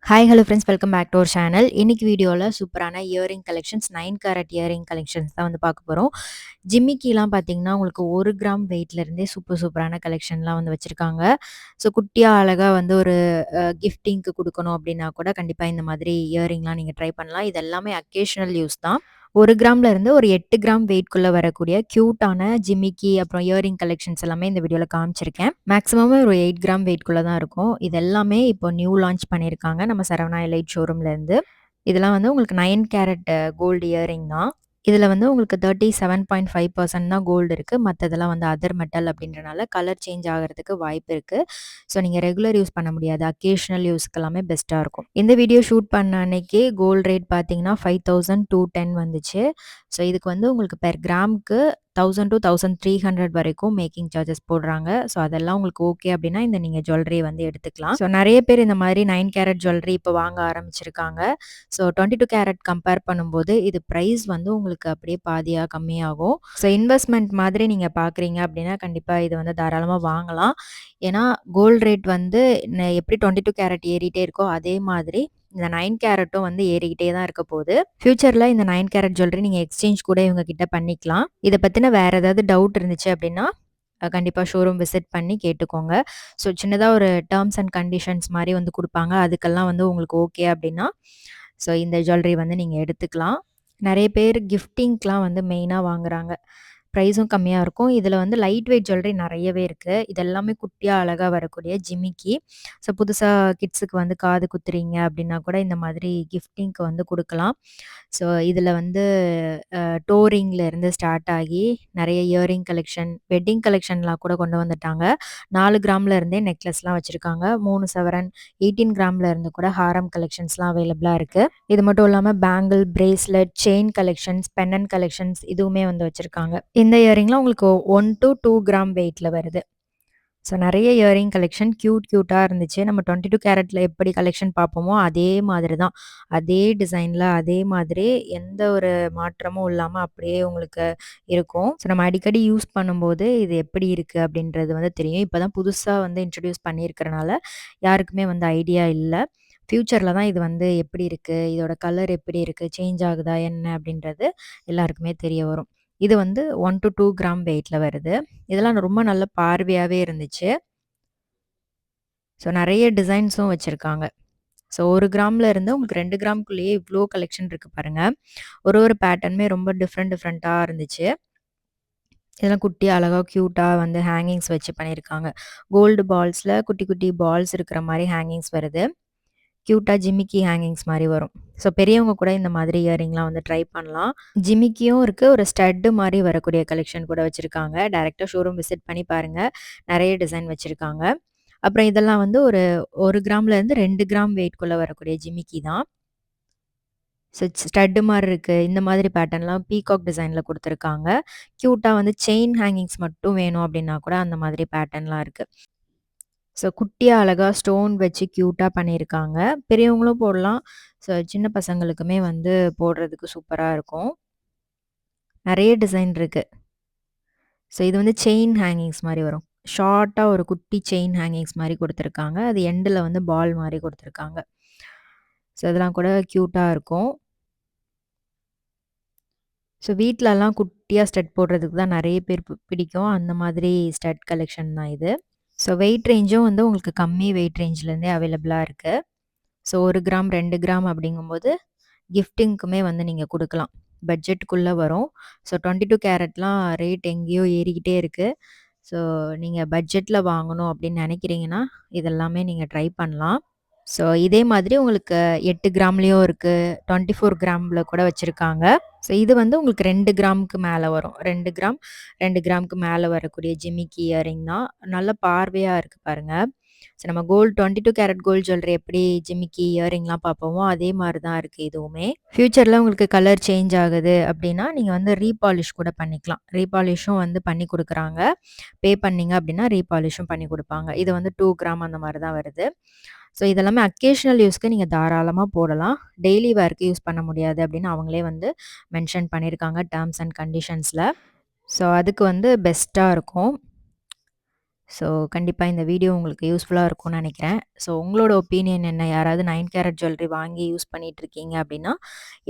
Hi hello friends, welcome back to our channel. இன்னைக்கு வீடியோவில் சூப்பரான earring collections 9 carat earring collections தான் வந்து பார்க்க போகிறோம். ஜிம்மிக்கிலாம் பார்த்தீங்கன்னா உங்களுக்கு 1 கிராம் வெயிட்லேருந்தே சூப்பரான கலெக்ஷன்லாம் வந்து வச்சுருக்காங்க. ஸோ குட்டியாக அழகாக வந்து ஒரு கிஃப்டிங்க்கு கொடுக்கணும் அப்படின்னா கூட கண்டிப்பாக இந்த மாதிரி இயரிங்லாம் நீங்கள் ட்ரை பண்ணலாம். இது எல்லாமே அக்கேஷனல் யூஸ் தான். 1 கிராம்ல இருந்து ஒரு 8 கிராம் வெயிட்குள்ள வரக்கூடிய கியூட்டான ஜிமிக்கி அப்புறம் இயரிங் கலெக்ஷன்ஸ் எல்லாமே இந்த வீடியோவில் காமிச்சிருக்கேன். மேக்ஸிமம் ஒரு 8 கிராம் வெயிட்குள்ள தான் இருக்கும். இது எல்லாமே இப்போ நியூ லான்ச் பண்ணியிருக்காங்க நம்ம சரவணா எலைட் ஷோரூம்ல இருந்து. இதெல்லாம் வந்து உங்களுக்கு 9 கேரட் கோல்டு இயரிங் தான். இதில வந்து உங்களுக்கு 37.5% தான் கோல்டு இருக்கு. மத்ததெல்லாம் வந்து அதர் மெட்டல் அப்படின்றனால கலர் சேஞ்ச் ஆகுறதுக்கு வாய்ப்பு இருக்கு. ஸோ நீங்க ரெகுலர் யூஸ் பண்ண முடியாது. அக்கேஷனல் யூஸ்க்கு எல்லாமே பெஸ்ட்டா இருக்கும். இந்த வீடியோ ஷூட் பண்ண அன்னைக்கு கோல்ட் ரேட் பார்த்தீங்கன்னா 5210 வந்துச்சு. ஸோ இதுக்கு வந்து உங்களுக்கு பெர் கிராமுக்கு 1000 to 1300 வரைக்கும் மேக்கிங் சார்ஜஸ் போடுறாங்க. ஸோ அதெல்லாம் உங்களுக்கு ஓகே அப்படின்னா இந்த நீங்க ஜுவல்லரி வந்து எடுத்துக்கலாம். ஸோ நெறைய பேர் இந்த மாதிரி 9 கேரட் ஜுவல்லரி இப்போ வாங்க ஆரம்பிச்சிருக்காங்க. ஸோ 22 கேரட் கம்பேர் பண்ணும்போது இது பிரைஸ் வந்து உங்களுக்கு அப்படியே பாதியா கம்மியாகும். ஸோ இன்வெஸ்ட்மெண்ட் மாதிரி நீங்க பார்க்குறீங்க அப்படின்னா கண்டிப்பா இது வந்து தாராளமா வாங்கலாம். ஏன்னா கோல்ட் ரேட் வந்து எப்படி 22 கேரட் ஏறிட்டே இருக்கோ அதே மாதிரி இந்த 9 கேரட்டும் வந்து ஏறிக்கிட்டே தான் இருக்க போகுது. ஃபியூச்சர்ல இந்த 9 கேரட் ஜுவல்லரி நீங்க எக்ஸ்சேஞ்ச் கூட இவங்க கிட்ட பண்ணிக்கலாம். இத பத்தின வேற ஏதாவது டவுட் இருந்துச்சு அப்படின்னா கண்டிப்பா ஷோரூம் விசிட் பண்ணி கேட்டுக்கோங்க. ஸோ சின்னதா ஒரு டெர்ம்ஸ் அண்ட் கண்டிஷன்ஸ் மாரி வந்து குடுப்பாங்க. அதுக்கெல்லாம் வந்து உங்களுக்கு ஓகே அப்படின்னா, ஸோ இந்த ஜுவல்லரி வந்து நீங்க எடுத்துக்கலாம். நெறைய பேர் கிஃப்டிங்க்லாம் வந்து மெயினா வாங்குறாங்க. ப்ரைஸும் கம்மியா இருக்கும். இதில வந்து லைட் வெயிட் ஜுவல்லரி நெறையவே இருக்கு. இது எல்லாமே குட்டியா அழகா வரக்கூடிய ஜிமிக்கி. ஸோ புதுசா கிட்ஸுக்கு வந்து காது குத்துறீங்க அப்படின்னா கூட இந்த மாதிரி கிஃப்டிங்க்கு வந்து குடுக்கலாம். ஸோ இதில வந்து டோரிங்ல இருந்து ஸ்டார்ட் ஆகி நெறைய இயரிங் கலெக்ஷன், வெட்டிங் கலெக்ஷன்லாம் கூட கொண்டு வந்துட்டாங்க. 4 கிராம்ல இருந்தே நெக்லஸ்லாம் வச்சிருக்காங்க. 3 சவரன், 18 கிராம்ல இருந்து கூட ஹாரம் கலெக்ஷன்ஸ்லாம் அவைலபிளா இருக்கு. இது மட்டும் இல்லாம bangle, bracelet, chain collections, pendant collections இதுவுமே வந்து வச்சிருக்காங்க. இந்த இயரிங்லாம் உங்களுக்கு 1 to 2 கிராம் வெயிட்ல வருது. ஸோ நெறைய இயரிங் கலெக்ஷன் கியூட்டா இருந்துச்சு. நம்ம 22 கேரட்ல எப்படி கலெக்ஷன் பார்ப்போமோ, அதே மாதிரி தான். அதே டிசைன்ல, அதே மாதிரி எந்த ஒரு மாற்றமும் இல்லாம அப்படியே உங்களுக்கு இருக்கும். ஸோ நம்ம அடிக்கடி யூஸ் பண்ணும்போது, இது எப்படி இருக்கு அப்படின்றது வந்து தெரியும். இப்ப தான் புதுசா வந்து இன்ட்ரோடியூஸ் பண்ணியிருக்கிறனால, யாருக்குமே வந்து ஐடியா இல்ல. ஃபியூச்சர்ல தான் இது வந்து எப்படி இருக்கு? இதோட கலர் எப்படி இருக்கு? சேஞ்ச் ஆகுதா என்ன? அப்படின்றது எல்லாருக்குமே தெரிய வரும். இது வந்து 1 to 2 கிராம் வெயிட்ல வருது. இதெல்லாம் ரொம்ப நல்ல பார்வையாவே இருந்துச்சு. ஸோ நெறைய டிசைன்ஸும் வச்சிருக்காங்க. ஸோ 1 கிராம்ல இருந்து உங்களுக்கு 2 கிராம்க்குள்ளேயே இவ்ளோ கலெக்ஷன் இருக்கு பாருங்க. ஒரு பேட்டர்னுமே ரொம்ப டிஃப்ரெண்ட்டா இருந்துச்சு. இதெல்லாம் குட்டியா அழகா கியூட்டா வந்து ஹேங்கிங்ஸ் வச்சு பண்ணியிருக்காங்க. கோல்டு பால்ஸ்ல குட்டி குட்டி பால்ஸ் இருக்கிற மாரி ஹேங்கிங்ஸ் வருது. கியூட்டா ஜிமிக்கி ஹேங்கிங்ஸ் மாரி வரும். ஸோ பெரியவங்க கூட இந்த மாதிரி இயரிங்லாம் வந்து ட்ரை பண்ணலாம். ஜிமிக்கியும் இருக்கு. ஒரு ஸ்டட் மாரி வரக்கூடிய கலெக்ஷன் கூட வச்சிருக்காங்க. டைரக்ட்டா ஷோரூம் விசிட் பண்ணி பாருங்க. நெறைய டிசைன் வச்சிருக்காங்க. அப்புறம் இதெல்லாம் வந்து ஒரு 1 கிராம்ல இருந்து 2 கிராம் வெயிட்குள்ள வரக்கூடிய ஜிமிக்கி தான். ஸ்டட் மாரி இருக்கு. இந்த மாதிரி பேட்டர்ன்லாம் பீகாக் டிசைன்ல குடுத்துருக்காங்க. கியூட்டா வந்து செயின் ஹேங்கிங்ஸ் மட்டும் வேணும் அப்டின்னா கூட அந்த மாதிரி பேட்டர்ன்லாம் இருக்கு. ஸோ குட்டியா அழகா ஸ்டோன் வச்சு கியூட்டா பண்ணியிருக்காங்க. பெரியவங்களும் போடலாம். ஸோ சின்ன பசங்களுக்குமே வந்து போடுறதுக்கு சூப்பரா இருக்கும். நெறைய டிசைன் இருக்கு. ஸோ இது வந்து செயின் ஹேங்கிங்ஸ் மாரி வரும். ஷார்ட்டா ஒரு குட்டி செயின் ஹேங்கிங்ஸ் மாரி குடுத்துருக்காங்க. அது எண்டுல வந்து பால் மாரி குடுத்துருக்காங்க. ஸோ இதெல்லாம் கூட கியூட்டா இருக்கும். ஸோ வீட்லலாம் குட்டியா ஸ்டட் போடுறதுக்கு தான் நெறைய பேர் பிடிக்கும். அந்த மாதிரி ஸ்டட் கலெக்ஷன் தான் இது. ஸோ வெயிட் ரேஞ்சும் வந்து உங்களுக்கு கம்மி வெயிட் ரேஞ்ச்லேருந்தே அவைலபிளா இருக்கு. ஸோ 1 கிராம், 2 கிராம் அப்படிங்கும்போது கிஃப்டிங்க்குமே வந்து நீங்க குடுக்கலாம். பட்ஜெட்டுக்குள்ள வரும். ஸோ 22 கேரட்லாம் ரேட் எங்கேயோ ஏறிக்கிட்டே இருக்கு. ஸோ நீங்க பட்ஜெட்ல வாங்கணும் அப்படின்னு நெனைக்கிறீங்கன்னா, இதெல்லாமே நீங்க ட்ரை பண்ணலாம். ஸோ இதே மாதிரி உங்களுக்கு 8 கிராம்லயும் இருக்கு. 24 கிராம்ல கூட வச்சிருக்காங்க. ஸோ இது வந்து உங்களுக்கு 2 கிராமுக்கு மேல வரும். 2 கிராம், 2 கிராமுக்கு மேல வரக்கூடிய ஜிமிக்கி இயரிங் தான். நல்ல பார்வையா இருக்கு பாருங்க. ஸோ நம்ம 22 கேரட் கோல்ட் ஜுவல்லரி எப்படி ஜிமிக்கி, இயரிங்லாம் பார்ப்போமோ, அதே மாரி தான் இருக்கு இதுவுமே. ஃபியூச்சர்ல உங்களுக்கு கலர் சேஞ்ச் ஆகுது அப்படின்னா, நீங்க வந்து ரீபாலிஷ் கூட பண்ணிக்கலாம். ரீபாலிஷும் வந்து பண்ணி குடுக்குறாங்க. பே பண்ணீங்க அப்படின்னா, ரீபாலிஷும் பண்ணி குடுப்பாங்க. இது வந்து 2 கிராம் அந்த மாரி தான் வருது. ஸோ இதெல்லாமே அக்கேஷனல் யூஸ்க்கு நீங்க தாராளமா போடலாம். டெய்லி வேர்க்கு யூஸ் பண்ண முடியாது அப்படின்னு அவங்களே வந்து மென்ஷன் பண்ணியிருக்காங்க டெர்ம்ஸ் அண்ட் கண்டிஷன்ஸ்ல. ஸோ அதுக்கு வந்து பெஸ்ட்டா இருக்கும். ஸோ கண்டிப்பா இந்த வீடியோ உங்களுக்கு யூஸ்ஃபுல்லா இருக்கும்னு நெனைக்கிறேன். ஸோ உங்களோட ஒப்பீனியன் என்ன? யாராவது 9 கேரட் ஜுவல்லரி வாங்கி யூஸ் பண்ணிட்டுருக்கீங்க அப்டின்னா,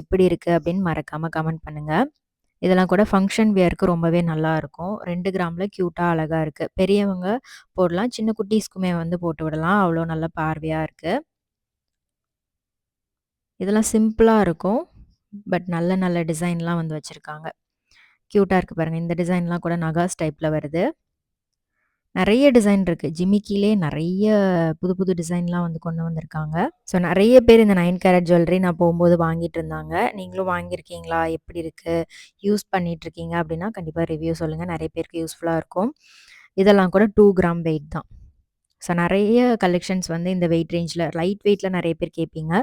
எப்படி இருக்கு அப்படின்னு மறக்காம கமெண்ட் பண்ணுங்க. இதெல்லாம் கூட ஃபங்ஷன் வியர்க்கு ரொம்பவே நல்லாருக்கும். 2 கிராம்ல கியூட்டா அழகா இருக்கு. பெரியவங்க போடலாம். சின்ன குட்டீஸ்க்குமே வந்து போட்டு விடலாம். அவ்வளோ நல்ல பார்வையா இருக்கு. இதெல்லாம் சிம்பிளா இருக்கும். பட் நல்ல நல்ல டிசைன்லாம் வந்து வச்சிருக்காங்க. கியூட்டா இருக்கு பாருங்க. இந்த டிசைன்லாம் கூட நகாஸ் டைப்ல வருது. நெறைய டிசைன் இருக்கு. ஜிமிக்கிலே நெறைய புது புது டிசைன்லாம் வந்து கொண்டு வந்திருக்காங்க. ஸோ நெறைய பேர் இந்த 9 கேரட் ஜுவல்லரி நான் போம்போது வாங்கிட்டு இருந்தாங்க. நீங்களும் வாங்கியிருக்கீங்களா? எப்படி இருக்கு? யூஸ் பண்ணிட்டுருக்கீங்க அப்படின்னா, கண்டிப்பா ரிவ்யூ சொல்லுங்க. நெறைய பேருக்கு யூஸ்ஃபுல்லா இருக்கும். இதெல்லாம் கூட 2 கிராம் வெயிட் தான். ஸோ நெறைய கலெக்ஷன்ஸ் வந்து இந்த வெயிட் ரேஞ்ச்ல லைட் வெயிட்ல நெறைய பேர் கேட்பீங்க.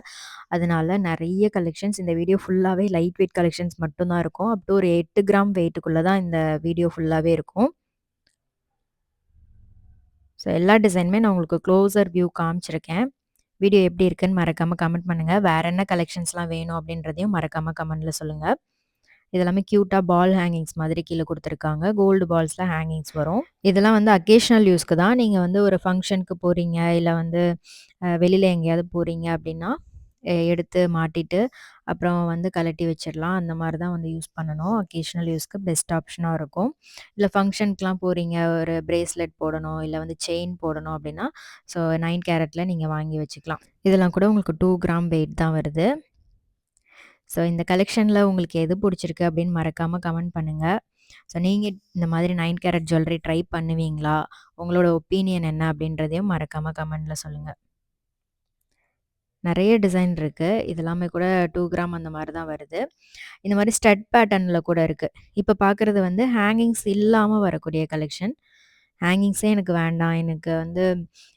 அதனால நெறைய கலெக்ஷன்ஸ் இந்த வீடியோ ஃபுல்லாவே லைட் வெயிட் கலெக்ஷன்ஸ் மட்டும் தான் இருக்கும். அப் டூ ஒரு 8 கிராம் வெயிட்டுக்குள்ள தான் இந்த வீடியோ ஃபுல்லாவே இருக்கும். ஸோ எல்லா டிசைனுமே நான் உங்களுக்கு க்ளோசர் வியூ காமிச்சிருக்கேன். வீடியோ எப்படி இருக்குன்னு மறக்காம கமெண்ட் பண்ணுங்க. வேற என்ன கலெக்ஷன்ஸ்லாம் வேணும் அப்படின்றதையும் மறக்காம கமெண்ட்ல சொல்லுங்க. இதெல்லாமே கியூட்டா பால் ஹேங்கிங்ஸ் மாதிரி கீழ குடுத்துருக்காங்க. கோல்டு பால்ஸ்ல ஹேங்கிங்ஸ் வரும். இதெல்லாம் வந்து அக்கேஷனல் யூஸ்க்கு தான். நீங்க வந்து ஒரு ஃபங்ஷனுக்கு போறீங்க, இல்ல வந்து வெளியில எங்கேயாவது போறீங்க அப்படின்னா, எடுத்து மாட்டிட்டு, அப்புறம் வந்து கழட்டி வச்சிரலாம். அந்த மாரி தான் வந்து யூஸ் பண்ணணும். அக்கேஷனல் யூஸ்க்கு பெஸ்ட் ஆப்ஷனா இருக்கும். இல்ல ஃபங்ஷனுக்குலாம் போறீங்க, ஒரு பிரேஸ்லெட் போடணும், இல்ல வந்து செயின் போடணும் அப்படின்னா, ஸோ 9 கேரட்ல நீங்க வாங்கி வச்சுக்கலாம். இதெல்லாம் கூட உங்களுக்கு 2 கிராம் வெயிட் தான் வருது. ஸோ இந்த கலெக்ஷன்ல உங்களுக்கு எது புடிச்சிருக்கு அப்படின்னு மறக்காம கமெண்ட் பண்ணுங்க. ஸோ நீங்க இந்த மாதிரி 9 கேரட் ஜுவல்லரி ட்ரை பண்ணுவீங்களா? உங்களோட ஒப்பீனியன் என்ன அப்படின்றதையும் மறக்காம கமெண்ட்ல சொல்லுங்க. நெறைய டிசைன் இருக்கு. இது எல்லாமே கூட 2 கிராம் அந்த மாரி தான் வருது. இந்த மாரி ஸ்டட் பேட்டர்ன்ல கூட இருக்கு. இப்ப பார்க்குறது வந்து ஹேங்கிங்ஸ் இல்லாம வரக்கூடிய கலெக்ஷன். ஹேங்கிங்ஸே எனக்கு வேண்டாம். எனக்கு வந்து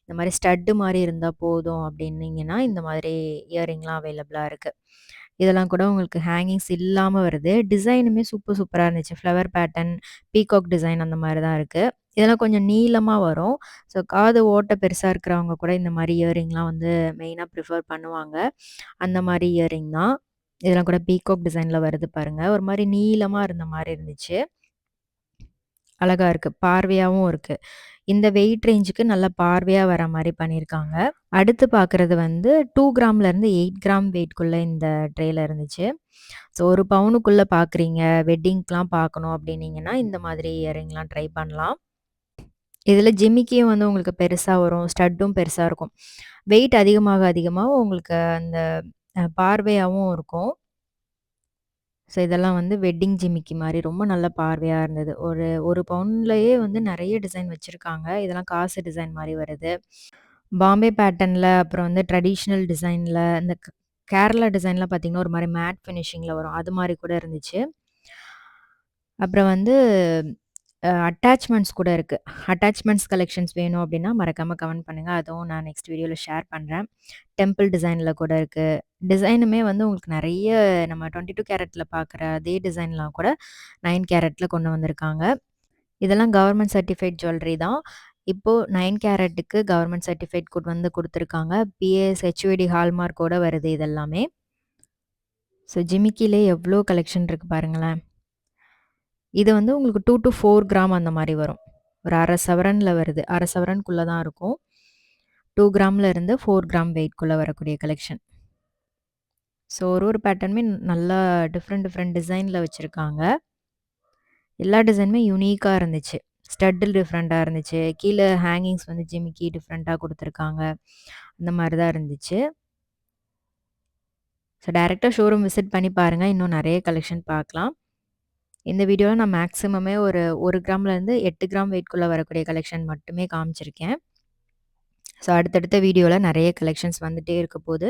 இந்த மாரி ஸ்டட்டு மாரி இருந்தா போதும் அப்டின்னீங்கன்னா, இந்த மாதிரி இயரிங்லாம் அவைலபிளா இருக்கு. இதெல்லாம் கூட உங்களுக்கு ஹேங்கிங்ஸ் இல்லாம வருது. டிசைனுமே சூப்பர் சூப்பரா இருந்துச்சு. ஃப்ளவர் பேட்டர்ன், பீகாக் டிசைன் அந்த மாரி தான் இருக்கு. இதெல்லாம் கொஞ்சம் நீளமா வரும். ஸோ காது ஓட்டை பெருசா இருக்கிறவங்க கூட இந்த மாரி இயரிங்லாம் வந்து மெயினா ப்ரிஃபர் பண்ணுவாங்க. அந்த மாரி இயரிங் தான். இதெல்லாம் கூட பீகாக் டிசைன்ல வருது பாருங்க. ஒரு மாரி நீளமா இருந்த மாரி இருந்துச்சு. அழகா இருக்கு. பார்வையாவும் இருக்கு. இந்த வெயிட் ரேஞ்சுக்கு நல்ல பார்வையா வர மாரி பண்ணியிருக்காங்க. அடுத்து பார்க்குறது வந்து 2 கிராம்லேருந்து 8 கிராம் வெயிட்குள்ள இந்த ட்ரேல இருந்துச்சு. ஸோ 1 பவுனுக்குள்ள பார்க்குறீங்க, வெட்டிங்க்குலாம் பார்க்கணும் அப்டின்னீங்கன்னா, இந்த மாதிரி இயரிங்லாம் ட்ரை பண்ணலாம். இதில ஜிமிக்கியும் வந்து உங்களுக்கு பெருசா வரும். ஸ்டட்டும் பெருசா இருக்கும். வெயிட் அதிகமாக அதிகமாக உங்களுக்கு அந்த பார்வையாவும் இருக்கும். ஸோ இதெல்லாம் வந்து வெட்டிங் ஜிமிக்கி மாரி ரொம்ப நல்ல பார்வையா இருந்தது. ஒரு 1 பவுன்லயே வந்து நெறைய டிசைன் வச்சிருக்காங்க. இதெல்லாம் காசு டிசைன் மாரி வருது. பாம்பே பேட்டர்ன்ல அப்புறம் வந்து ட்ரெடிஷ்னல் டிசைன்ல இந்த கேரளா டிசைன்லாம் பார்த்தீங்கன்னா, ஒரு மாரி மேட் ஃபினிஷிங்ல வரும். அது மாரி கூட இருந்துச்சு. அப்புறம் வந்து அட்டாச்மெண்ட்ஸ் கூட இருக்கு. அட்டாச்மெண்ட்ஸ் கலெக்ஷன்ஸ் வேணும் அப்டின்னா, மறக்காம கமெண்ட் பண்ணுங்க. அதுவும் நான் நெக்ஸ்ட் வீடியோல ஷேர் பண்றேன். டெம்பிள் டிசைன்ல கூட இருக்கு. டிசைனுமே வந்து உங்களுக்கு நெறைய நம்ம 22 கேரட்ல பார்க்குற அதே டிசைன்லாம் கூட 9 கேரட்ல கொண்டு வந்திருக்காங்க. இதெல்லாம் கவர்மெண்ட் சர்டிஃபைட் ஜுவல்லரி தான். இப்போ 9 கேரட்டுக்கு கவர்மெண்ட் சர்டிஃபைட் வந்து குடுத்துருக்காங்க. பிஏஎஸ், ஹெச்யூஐடி ஹால்மார்க்கோட வருது இது எல்லாமே. ஸோ ஜிமிக்கிலே எவ்ளோ கலெக்ஷன் இருக்கு பாருங்களேன். இது வந்து உங்களுக்கு 2 டூ 4 கிராம் அந்த மாரி வரும். ஒரு 1/2 சவரன்ல வருது. 1/2 சவரனுக்குள்ள தான் இருக்கும். 2 கிராம்ல இருந்து 4 கிராம் வெயிட்குள்ள வரக்கூடிய கலெக்ஷன். ஸோ ஒரு பேட்டர்னுமே நல்லா டிஃப்ரெண்ட் டிஃப்ரெண்ட் டிசைன்ல வச்சிருக்காங்க. எல்லா டிசைனுமே யூனிக்கா இருந்துச்சு. ஸ்டட்டில் டிஃப்ரெண்ட்டா இருந்துச்சு. கீழ ஹேங்கிங்ஸ் வந்து ஜிமிக்கி டிஃப்ரெண்ட்டா குடுத்துருக்காங்க. அந்த மாரி தான் இருந்துச்சு. ஸோ டைரக்ட்டா ஷோரூம் விசிட் பண்ணி பாருங்க. இன்னும் நெறைய கலெக்ஷன் பார்க்கலாம். இந்த வீடியோல நான் மேக்ஸிமமே ஒரு 1 கிராம்லேருந்து 8 கிராம் வெயிட்குள்ள வரக்கூடிய கலெக்ஷன் மட்டுமே காமிச்சிருக்கேன். ஸோ அடுத்தடுத்த வீடியோல நெறைய கலெக்ஷன்ஸ் வந்துட்டே இருக்க போது,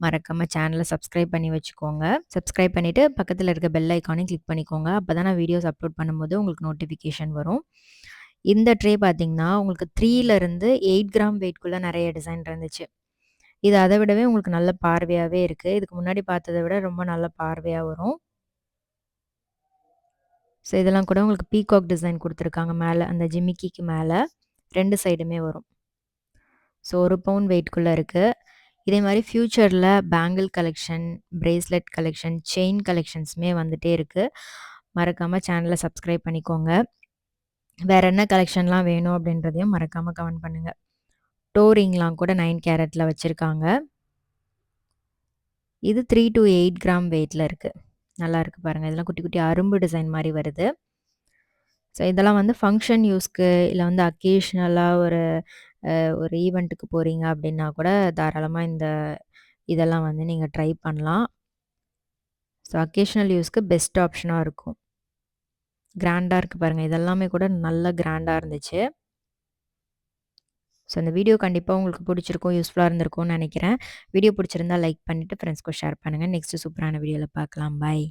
மறக்காம சேனல சப்ஸ்கிரைப் பண்ணி வச்சுக்கோங்க. சப்ஸ்கிரைப் பண்ணிட்டு பக்கத்துல இருக்க பெல் ஐகானையும் கிளிக் பண்ணிக்கோங்க. அப்பதான் நான் வீடியோஸ் அப்லோட் பண்ணும்போது உங்களுக்கு நோட்டிஃபிகேஷன் வரும். இந்த ட்ரே பார்த்தீங்கன்னா, உங்களுக்கு 3லருந்து 8 கிராம் வெயிட்குள்ள நெறைய டிசைன் இருந்துச்சு. இது அத விடவே உங்களுக்கு நல்ல பார்வையாவே இருக்கு. இதுக்கு முன்னாடி பார்த்தத விட ரொம்ப நல்ல பார்வையா வரும். ஸோ இதெல்லாம் கூட உங்களுக்கு பீகாக் டிசைன் குடுத்துருக்காங்க மேல. அந்த ஜிமிக்கிக்கு மேல 2 சைடுமே வரும். ஸோ 1 பவுண்ட் வெயிட்குள்ள இருக்கு. இதே மாரி ஃபியூச்சர்ல bangle collection, bracelet collection, chain கலெக்ஷன்ஸுமே வந்துட்டே இருக்கு. மறக்காம சேனல சப்ஸ்கிரைப் பண்ணிக்கோங்க. வேற என்ன கலெக்ஷன்லாம் வேணும் அப்படின்றதையும் மறக்காம கமெண்ட் பண்ணுங்க. டோரிங்லாம் கூட 9 கேரட்ல வச்சிருக்காங்க. இது 3 to 8 கிராம் வெயிட்ல இருக்கு. நல்லா இருக்கு பாருங்க. இதெல்லாம் குட்டி குட்டி அரும்பு டிசைன் மாரி வருது. ஸோ இதெல்லாம் வந்து ஃபங்ஷன் யூஸ்க்கு இல்ல வந்து அக்கேஷனலா ஒரு ஈவென்ட்டுக்கு போறீங்க அப்படின்னா கூட தாராளமா இதெல்லாம் வந்து நீங்க ட்ரை பண்ணலாம். ஸோ அக்கேஷனல் யூஸ்க்கு பெஸ்ட் ஆப்ஷனா இருக்கும். கிராண்டா இருக்கு பாருங்க. இதெல்லாமே கூட நல்ல கிராண்டா இருந்துச்சு. ஸோ இந்த வீடியோ கண்டிப்பா உங்களுக்கு பிடிச்சிருக்கும், யூஸ்ஃபுல்லா இருந்திருக்கும்னு நெனைக்கிறேன். வீடியோ பிடிச்சிருந்தா லைக் பண்ணிட்டு ஃப்ரெண்ட்ஸ்க்கும் ஷேர் பண்ணுங்க. நெக்ஸ்ட் சூப்பரான வீடியோல பார்க்கலாம். பாய்.